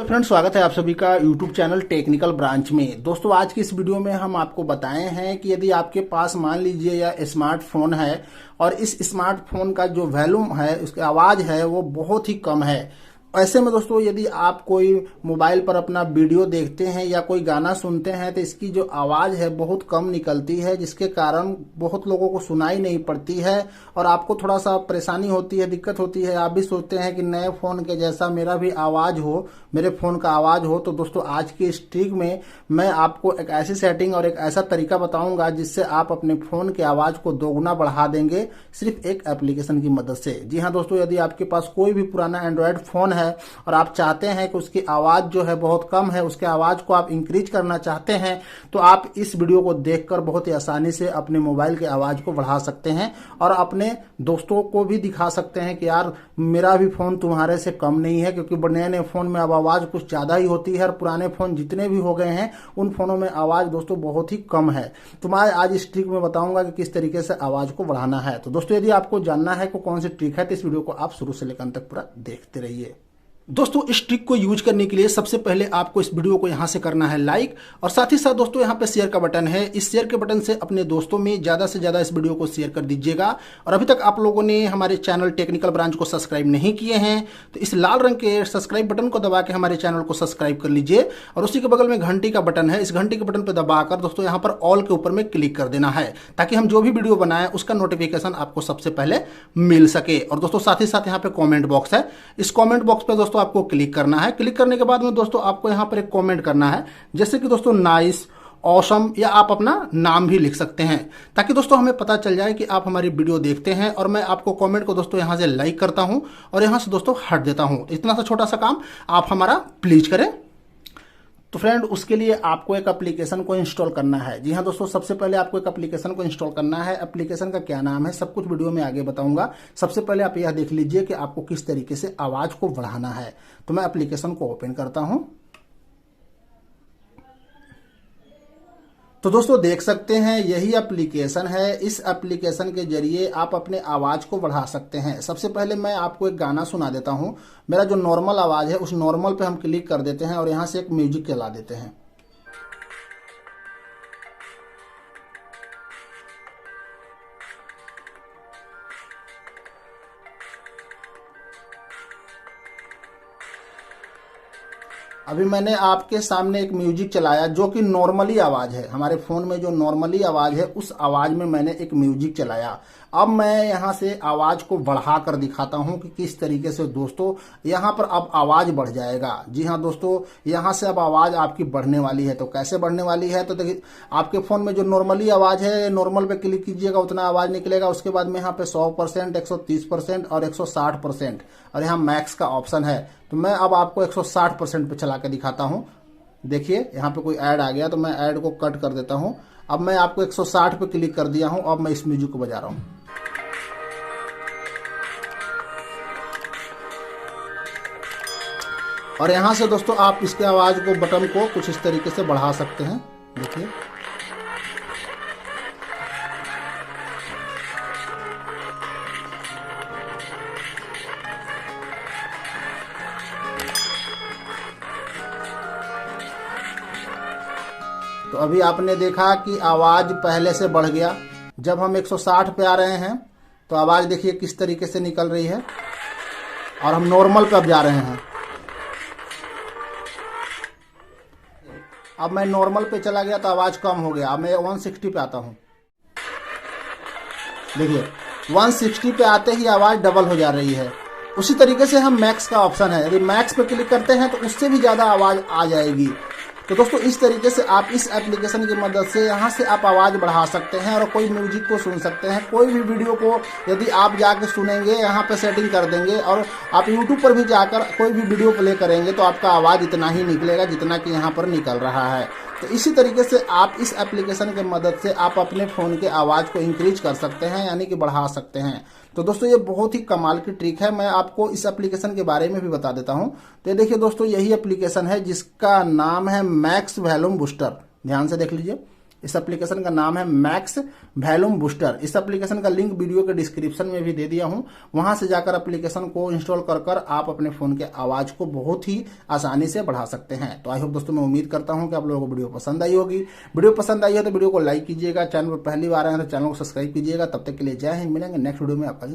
Friends, स्वागत है आप सभी का यूट्यूब चैनल टेक्निकल ब्रांच में। दोस्तों, आज की इस वीडियो में हम आपको बताए हैं कि यदि आपके पास मान लीजिए या स्मार्टफोन है और इस स्मार्टफोन का जो वॉल्यूम है, उसकी आवाज़ है, वो बहुत ही कम है। ऐसे में दोस्तों, यदि आप कोई मोबाइल पर अपना वीडियो देखते हैं या कोई गाना सुनते हैं तो इसकी जो आवाज़ है बहुत कम निकलती है, जिसके कारण बहुत लोगों को सुनाई नहीं पड़ती है और आपको थोड़ा सा परेशानी होती है, दिक्कत होती है। आप भी सोचते हैं कि नए फ़ोन के जैसा मेरा भी आवाज़ हो, मेरे फ़ोन का आवाज़ हो। तो दोस्तों, आज की इस ट्रिक में मैं आपको एक ऐसी सेटिंग और एक ऐसा तरीका बताऊंगा जिससे आप अपने फ़ोन की आवाज़ को दोगुना बढ़ा देंगे, सिर्फ एक एप्लीकेशन की मदद से। जी हाँ दोस्तों, यदि आपके पास कोई भी पुराना एंड्रॉयड फ़ोन है और आप चाहते हैं कि उसकी आवाज़ जो है बहुत कम है, उसके आवाज़ को आप इंक्रीज करना चाहते हैं, तो आप इस वीडियो को देखकर बहुत ही आसानी से अपने मोबाइल की आवाज़ को बढ़ा सकते हैं और अपने दोस्तों को भी दिखा सकते हैं कि यार मेरा भी फ़ोन तुम्हारे से कम नहीं है। क्योंकि नए नए फ़ोन में अब आवाज़ कुछ ज़्यादा ही होती है और पुराने फ़ोन जितने भी हो गए हैं उन फ़ोनों में आवाज़ दोस्तों बहुत ही कम है। तो मैं आज इस ट्रिक में बताऊंगा कि किस तरीके से आवाज़ को बढ़ाना है। तो दोस्तों, यदि आपको जानना है कि कौन सी ट्रिक है तो इस वीडियो को आप शुरू से लेकर अंत तक पूरा देखते रहिए। दोस्तों, इस ट्रिक को यूज करने के लिए सबसे पहले आपको इस वीडियो को यहां से करना है लाइक, और साथ ही साथ दोस्तों यहां पे शेयर का बटन है। इस शेयर के बटन से अपने दोस्तों में ज्यादा से ज्यादा इस वीडियो को शेयर कर दीजिएगा। और अभी तक आप लोगों ने हमारे चैनल टेक्निकल ब्रांच को सब्सक्राइब नहीं किए हैं तो इस लाल रंग के सब्सक्राइब बटन को दबा के हमारे चैनल को सब्सक्राइब कर लीजिए। और उसी के बगल में घंटी का बटन है, इस घंटी के बटन पर दबाकर दोस्तों यहाँ पर ऑल के ऊपर में क्लिक कर देना है, ताकि हम जो भी वीडियो बनाएं उसका नोटिफिकेशन आपको सबसे पहले मिल सके। और दोस्तों साथ ही साथ यहाँ पे कॉमेंट बॉक्स है, इस कॉमेंट बॉक्स पे दोस्तों आपको क्लिक करना है। क्लिक करने के बाद में दोस्तों आपको यहां पर एक कमेंट करना है, जैसे कि दोस्तों नाइस, ऑसम, या आप अपना नाम भी लिख सकते हैं, ताकि दोस्तों हमें पता चल जाए कि आप हमारी वीडियो देखते हैं। और मैं आपको कमेंट को दोस्तों यहां से लाइक करता हूं और यहां से दोस्तों हट देता हूं। इतना सा छोटा सा काम आप हमारा प्लीज करें। तो फ्रेंड, उसके लिए आपको एक एप्लीकेशन को इंस्टॉल करना है। जी हाँ दोस्तों, सबसे पहले आपको एक एप्लीकेशन को इंस्टॉल करना है। एप्लीकेशन का क्या नाम है सब कुछ वीडियो में आगे बताऊंगा। सबसे पहले आप यह देख लीजिए कि आपको किस तरीके से आवाज को बढ़ाना है। तो मैं एप्लीकेशन को ओपन करता हूं। तो दोस्तों देख सकते हैं यही एप्लीकेशन है। इस एप्लीकेशन के जरिए आप अपने आवाज़ को बढ़ा सकते हैं। सबसे पहले मैं आपको एक गाना सुना देता हूं। मेरा जो नॉर्मल आवाज़ है उस नॉर्मल पे हम क्लिक कर देते हैं और यहां से एक म्यूजिक चला देते हैं। अभी मैंने आपके सामने एक म्यूजिक चलाया जो कि नॉर्मली आवाज़ है। हमारे फ़ोन में जो नॉर्मली आवाज़ है उस आवाज़ में मैंने एक म्यूजिक चलाया। अब मैं यहाँ से आवाज़ को बढ़ा कर दिखाता हूँ कि किस तरीके से दोस्तों यहाँ पर अब आवाज़ बढ़ जाएगा। जी हाँ दोस्तों, यहाँ से अब आवाज़ आपकी बढ़ने वाली है। तो कैसे बढ़ने वाली है, तो देखिए आपके फ़ोन में जो नॉर्मली आवाज़ है, नॉर्मल पे क्लिक कीजिएगा उतना आवाज़ निकलेगा। उसके बाद में यहाँ पे 100%, 130% और 160% और यहाँ मैक्स का ऑप्शन है। तो मैं अब आपको 160% पे चला के दिखाता हूँ। देखिए यहाँ पे कोई ऐड आ गया तो मैं ऐड को कट कर देता हूँ। अब मैं आपको 160 पे क्लिक कर दिया हूँ। अब मैं इस म्यूजिक को बजा रहा हूँ। और यहाँ से दोस्तों आप इसके आवाज़ को, बटन को कुछ इस तरीके से बढ़ा सकते हैं। देखिए तो अभी आपने देखा कि आवाज़ पहले से बढ़ गया। जब हम 160 पे आ रहे हैं तो आवाज़ देखिए किस तरीके से निकल रही है। और हम नॉर्मल पे अब जा रहे हैं। अब मैं नॉर्मल पे चला गया तो आवाज़ कम हो गया। अब मैं 160 पे आता हूँ। देखिए 160 पे आते ही आवाज़ डबल हो जा रही है। उसी तरीके से हम मैक्स का ऑप्शन है, यदि मैक्स पे क्लिक करते हैं तो उससे भी ज़्यादा आवाज़ आ जाएगी। तो दोस्तों इस तरीके से आप इस एप्लीकेशन की मदद से यहाँ से आप आवाज़ बढ़ा सकते हैं और कोई म्यूजिक को सुन सकते हैं। कोई भी वीडियो को यदि आप जाके सुनेंगे, यहाँ पे सेटिंग कर देंगे और आप यूट्यूब पर भी जाकर कोई भी वीडियो प्ले करेंगे तो आपका आवाज़ इतना ही निकलेगा जितना कि यहाँ पर निकल रहा है। तो इसी तरीके से आप इस एप्लीकेशन की मदद से आप अपने फ़ोन के आवाज़ को इंक्रीज कर सकते हैं, यानी कि बढ़ा सकते हैं। तो दोस्तों ये बहुत ही कमाल की ट्रिक है। मैं आपको इस एप्लीकेशन के बारे में भी बता देता हूं। तो ये देखिए दोस्तों, यही एप्लीकेशन है जिसका नाम है मैक्स वॉल्यूम बूस्टर। ध्यान से देख लीजिए, इस एप्लीकेशन का नाम है मैक्स वॉल्यूम बूस्टर। इस एप्लीकेशन का लिंक वीडियो के डिस्क्रिप्शन में भी दे दिया हूं, वहां से जाकर एप्लीकेशन को इंस्टॉल कर आप अपने फोन के आवाज को बहुत ही आसानी से बढ़ा सकते हैं। तो आई होप दोस्तों, मैं उम्मीद करता हूं कि आप लोगों को वीडियो पसंद आई होगी। वीडियो पसंद आई हो तो वीडियो को लाइक कीजिएगा, चैनल पर पहली बार आए तो चैनल को सब्सक्राइब कीजिएगा। तब तक के लिए जय हिंद, मिलेंगे नेक्स्ट वीडियो में आपका